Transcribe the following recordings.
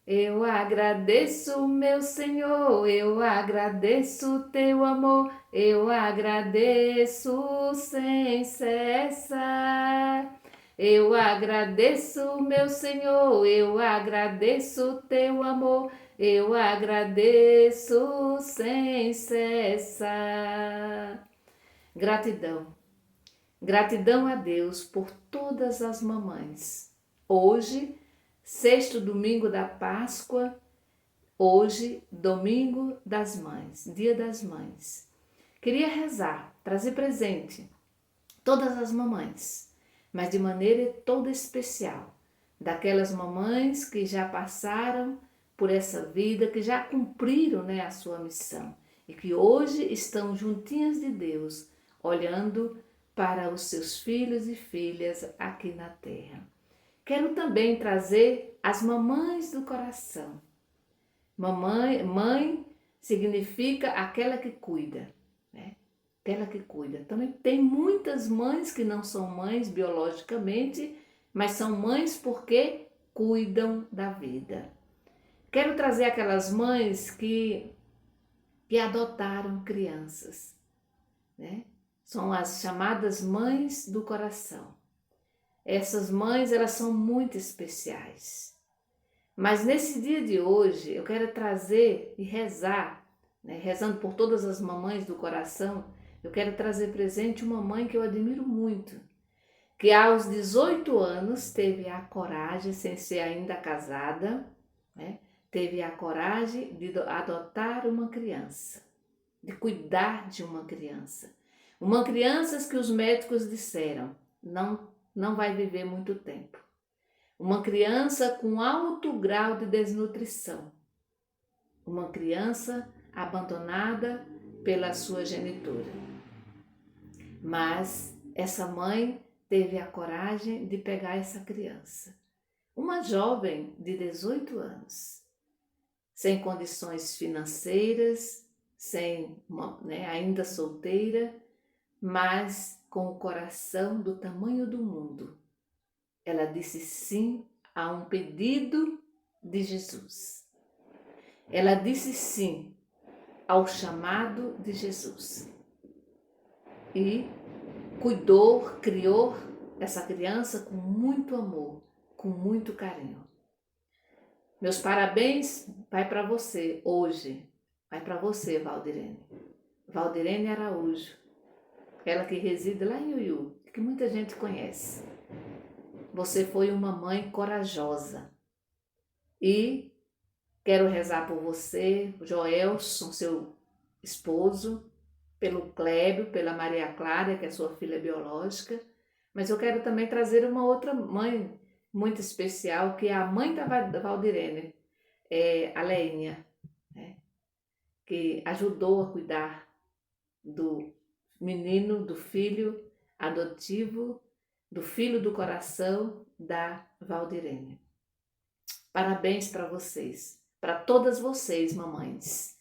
Eu agradeço, meu Senhor, eu agradeço teu amor, eu agradeço sem cessar. Eu agradeço, meu Senhor, eu agradeço teu amor, eu agradeço sem cessar. Gratidão. Gratidão a Deus por todas as mamães. Hoje, sexto domingo da Páscoa, hoje, domingo das mães, dia das mães. Queria rezar, trazer presente todas as mamães, mas de maneira toda especial, daquelas mamães que já passaram por essa vida, que já cumpriram, a sua missão e que hoje estão juntinhas de Deus, olhando para os seus filhos e filhas aqui na terra. Quero também trazer as mamães do coração. Mãe significa aquela que cuida, né? Aquela que cuida. Também tem muitas mães que não são mães biologicamente, mas são mães porque cuidam da vida. Quero trazer aquelas mães que adotaram crianças, né? São as chamadas mães do coração. Essas mães, elas são muito especiais. Mas nesse dia de hoje, eu quero trazer e rezar, rezando por todas as mamães do coração, eu quero trazer presente uma mãe que eu admiro muito, que aos 18 anos teve a coragem, sem ser ainda casada, né, teve a coragem de adotar uma criança, de cuidar de uma criança. Uma criança que os médicos disseram, não vai viver muito tempo. Uma criança com alto grau de desnutrição. Uma criança abandonada pela sua genitora. Mas essa mãe teve a coragem de pegar essa criança. Uma jovem de 18 anos, sem condições financeiras, ainda solteira, mas com o coração do tamanho do mundo. Ela disse sim a um pedido de Jesus. Ela disse sim ao chamado de Jesus. E criou essa criança com muito amor, com muito carinho. Meus parabéns vai para você hoje. Vai para você, Valdirene. Valdirene Araújo. Ela que reside lá em Uiú, que muita gente conhece. Você foi uma mãe corajosa. E quero rezar por você, Joelson, seu esposo, pelo Clébio, pela Maria Clara, que é sua filha biológica. Mas eu quero também trazer uma outra mãe muito especial, que é a mãe da Valdirene, a Leinha, né? Que ajudou a cuidar do menino, do filho adotivo, do filho do coração da Valdirene. Parabéns para vocês, para todas vocês, mamães,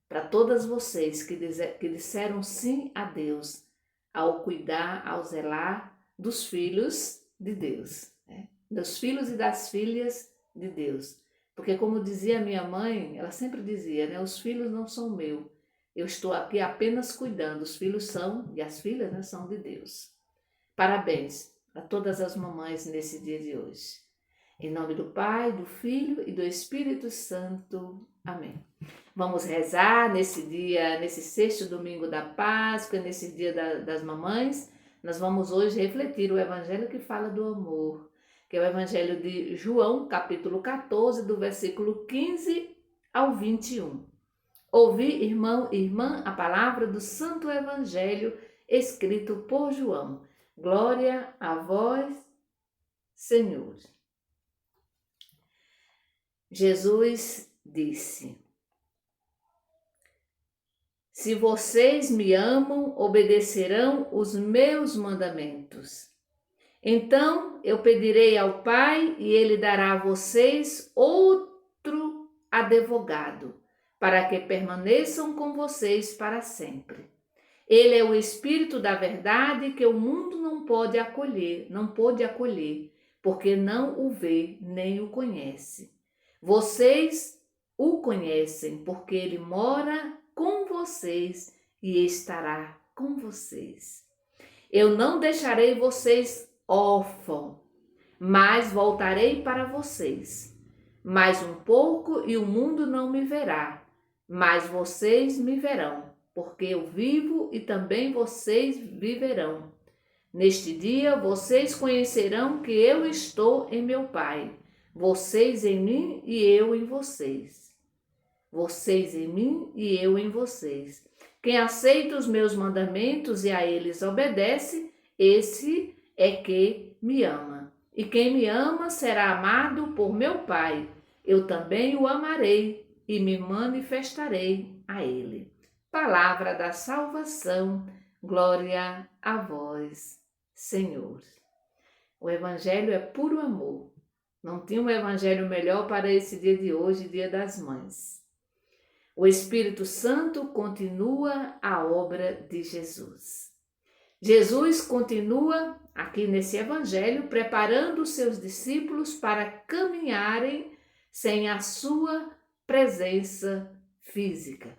para todas vocês que disseram sim a Deus ao cuidar, ao zelar dos filhos de Deus, né? Dos filhos e das filhas de Deus. Porque como dizia minha mãe, ela sempre dizia, né? Os filhos não são meus, eu estou aqui apenas cuidando, os filhos são, e as filhas, né, são de Deus. Parabéns a todas as mamães nesse dia de hoje. Em nome do Pai, do Filho e do Espírito Santo. Amém. Vamos rezar nesse dia, nesse sexto domingo da Páscoa, nesse dia das mamães. Nós vamos hoje refletir o evangelho que fala do amor, que é o evangelho de João, capítulo 14, do versículo 15 ao 21. Ouvi, irmão e irmã, a palavra do santo evangelho escrito por João. Glória a vós, Senhor. Jesus disse: se vocês me amam, obedecerão os meus mandamentos. Então eu pedirei ao Pai e ele dará a vocês outro advogado, para que permaneçam com vocês para sempre. Ele é o Espírito da verdade que o mundo não pôde acolher, porque não o vê nem o conhece. Vocês o conhecem, porque ele mora com vocês e estará com vocês. Eu não deixarei vocês órfãos, mas voltarei para vocês. Mais um pouco e o mundo não me verá, mas vocês me verão, porque eu vivo e também vocês viverão. Neste dia vocês conhecerão que eu estou em meu Pai, vocês em mim e eu em vocês. Vocês em mim e eu em vocês. Quem aceita os meus mandamentos e a eles obedece, esse é que me ama. E quem me ama será amado por meu Pai. Eu também o amarei e me manifestarei a ele. Palavra da salvação, glória a vós, Senhor. O Evangelho é puro amor. Não tinha um Evangelho melhor para esse dia de hoje, Dia das Mães. O Espírito Santo continua a obra de Jesus. Jesus continua aqui nesse Evangelho preparando os seus discípulos para caminharem sem a sua presença física.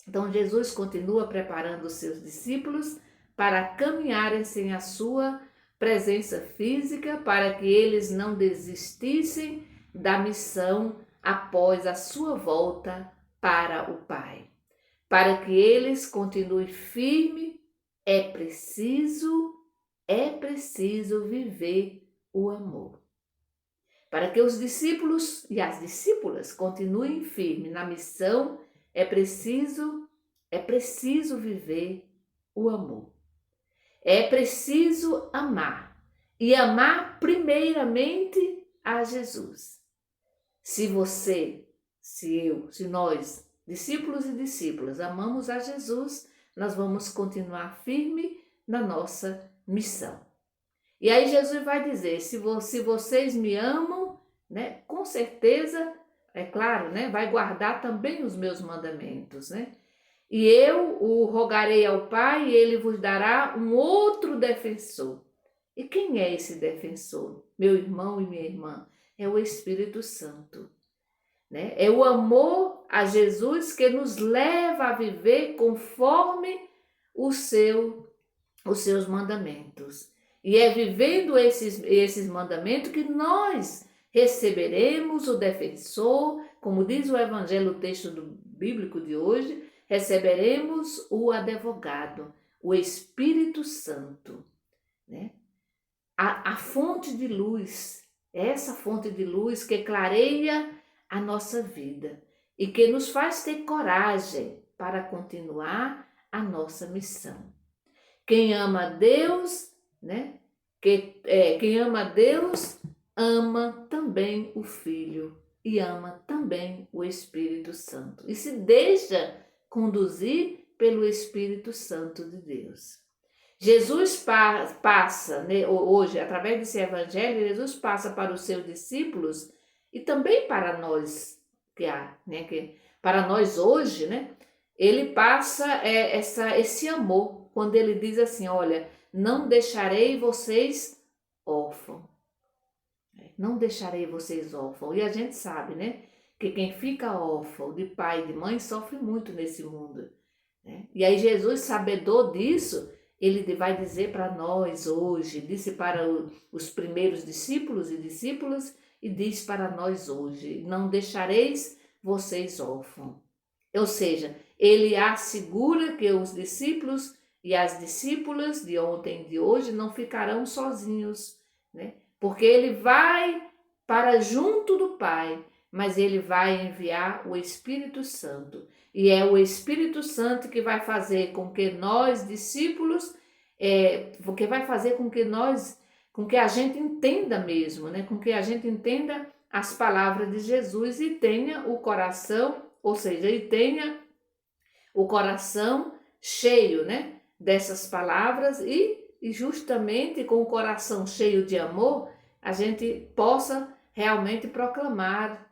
Então Jesus continua preparando os seus discípulos para caminharem sem a sua presença física, para que eles não desistissem da missão após a sua volta para o Pai. Para que eles continuem firmes, é preciso viver o amor. Para que os discípulos e as discípulas continuem firmes na missão, é preciso viver o amor. É preciso amar, e amar primeiramente a Jesus. Se você, se eu, se nós, discípulos e discípulas, amamos a Jesus, nós vamos continuar firme na nossa missão. E aí Jesus vai dizer, se vocês me amam, né, com certeza, é claro, né, vai guardar também os meus mandamentos, né? E eu o rogarei ao Pai e ele vos dará um outro defensor. E quem é esse defensor? Meu irmão e minha irmã, é o Espírito Santo. Né? É o amor a Jesus que nos leva a viver conforme os seus mandamentos. E é vivendo esses mandamentos que nós receberemos o defensor, como diz o Evangelho, o texto bíblico de hoje, receberemos o advogado, o Espírito Santo. Né? A fonte de luz, essa fonte de luz que clareia a nossa vida e que nos faz ter coragem para continuar a nossa missão. Quem ama Deus, né? Quem ama Deus, ama também o Filho e ama também o Espírito Santo. E se deixa conduzir pelo Espírito Santo de Deus. Jesus passa, né, hoje, através desse Evangelho, Jesus passa para os seus discípulos e também para nós, para nós hoje, né? Ele passa esse amor, quando ele diz assim, olha, não deixarei vocês órfãos. Não deixarei vocês órfãos. E a gente sabe, né? Que quem fica órfão de pai e de mãe sofre muito nesse mundo. Né? E aí Jesus, sabedor disso, ele vai dizer para nós hoje, disse para os primeiros discípulos e discípulas, e diz para nós hoje, não deixareis vocês órfãos. Ou seja, ele assegura que os discípulos e as discípulas de ontem e de hoje não ficarão sozinhos, né? Porque ele vai para junto do Pai, mas ele vai enviar o Espírito Santo. E é o Espírito Santo que vai fazer com que nós, discípulos, que vai fazer com que a gente entenda mesmo, né? Com que a gente entenda as palavras de Jesus e tenha o coração, ou seja, e tenha o coração cheio, né? Dessas palavras e justamente com o coração cheio de amor, a gente possa realmente proclamar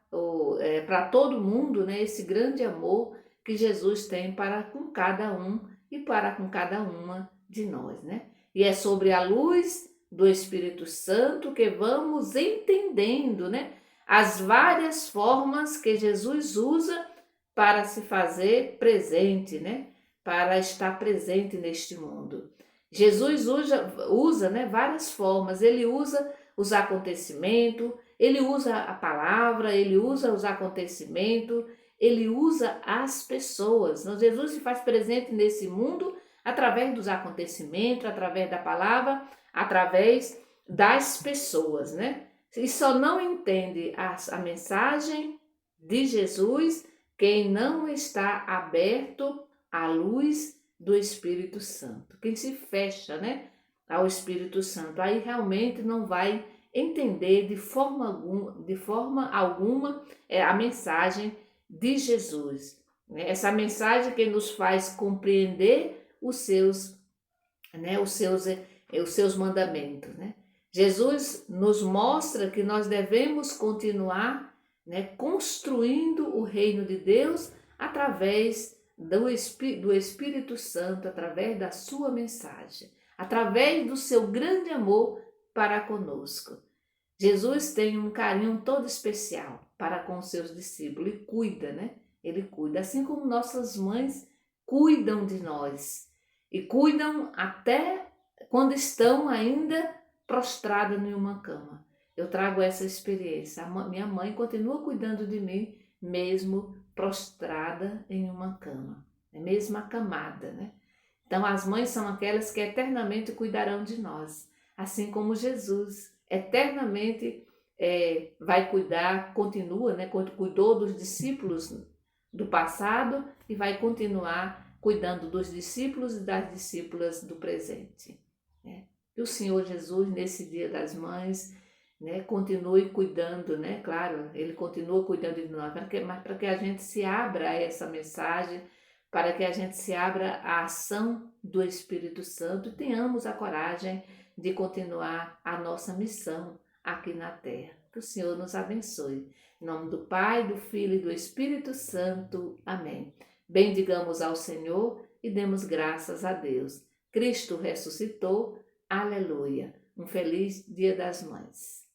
para todo mundo, né? Esse grande amor que Jesus tem para com cada um e para com cada uma de nós, né? E é sobre a luz do Espírito Santo que vamos entendendo, né? as várias formas que Jesus usa para se fazer presente, né? Para estar presente neste mundo. Jesus usa, né, várias formas, ele usa os acontecimentos, ele usa a palavra, ele usa os acontecimentos, ele usa as pessoas. Então, Jesus se faz presente nesse mundo através dos acontecimentos, através da palavra, através das pessoas, né? E só não entende a mensagem de Jesus quem não está aberto à luz do Espírito Santo. Quem se fecha, né, ao Espírito Santo, aí realmente não vai entender de forma alguma a mensagem de Jesus. Né? Essa mensagem que nos faz compreender os seus, né, os seus mandamentos, né? Jesus nos mostra que nós devemos continuar, né, construindo o reino de Deus através do Espírito Santo, através da sua mensagem, através do seu grande amor para conosco. Jesus tem um carinho todo especial para com os seus discípulos e cuida, né? Ele cuida, assim como nossas mães cuidam de nós e cuidam até quando estão ainda prostradas em uma cama. Eu trago essa experiência. Minha mãe continua cuidando de mim mesmo prostrada em uma cama, mesmo acamada, né? Então as mães são aquelas que eternamente cuidarão de nós, assim como Jesus eternamente vai cuidar, continua, né? Cuidou dos discípulos do passado e vai continuar cuidando dos discípulos e das discípulas do presente. Né? Que o Senhor Jesus, nesse Dia das Mães, né, continue cuidando, né? Claro, Ele continua cuidando de nós, mas para que a gente se abra a essa mensagem, para que a gente se abra à ação do Espírito Santo e tenhamos a coragem de continuar a nossa missão aqui na Terra. Que o Senhor nos abençoe. Em nome do Pai, do Filho e do Espírito Santo. Amém. Bendigamos ao Senhor e demos graças a Deus. Cristo ressuscitou. Aleluia. Um feliz Dia das Mães.